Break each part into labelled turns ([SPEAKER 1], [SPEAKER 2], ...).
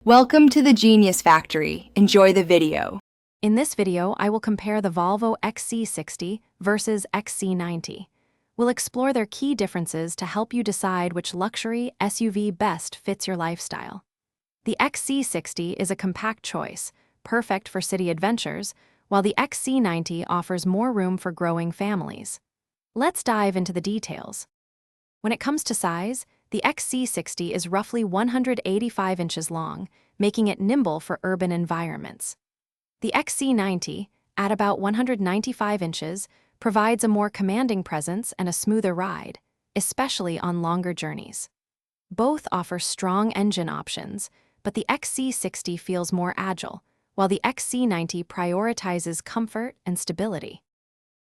[SPEAKER 1] Welcome to the Genius Factory. Enjoy the video.
[SPEAKER 2] In this video, I will compare the Volvo XC60 versus XC90. We'll explore their key differences to help you decide which luxury SUV best fits your lifestyle. The XC60 is a compact choice, perfect for city adventures, while the XC90 offers more room for growing families. Let's dive into the details. When it comes to size, the XC60 is roughly 185 inches long, making it nimble for urban environments. The XC90, at about 195 inches, provides a more commanding presence and a smoother ride, especially on longer journeys. Both offer strong engine options, but the XC60 feels more agile, while the XC90 prioritizes comfort and stability.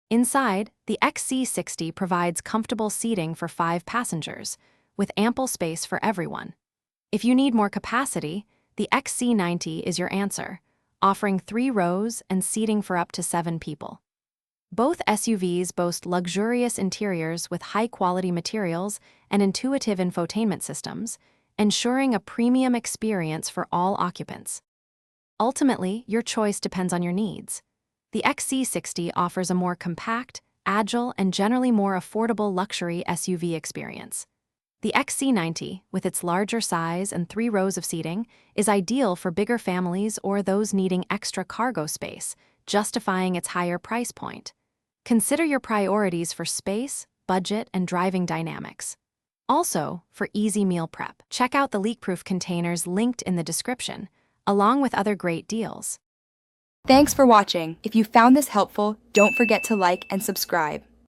[SPEAKER 2] Inside, the XC60 provides comfortable seating for 5 passengers, with ample space for everyone. If you need more capacity, the XC90 is your answer, offering 3 rows and seating for up to 7 people. Both SUVs boast luxurious interiors with high-quality materials and intuitive infotainment systems, ensuring a premium experience for all occupants. Ultimately, your choice depends on your needs. The XC60 offers a more compact, agile, and generally more affordable luxury SUV experience. The XC90, with its larger size and 3 rows of seating, is ideal for bigger families or those needing extra cargo space, justifying its higher price point. Consider your priorities for space, budget, and driving dynamics. Also, for easy meal prep, check out the leak-proof containers linked in the description, along with other great deals.
[SPEAKER 1] Thanks for watching. If you found this helpful, don't forget to like and subscribe.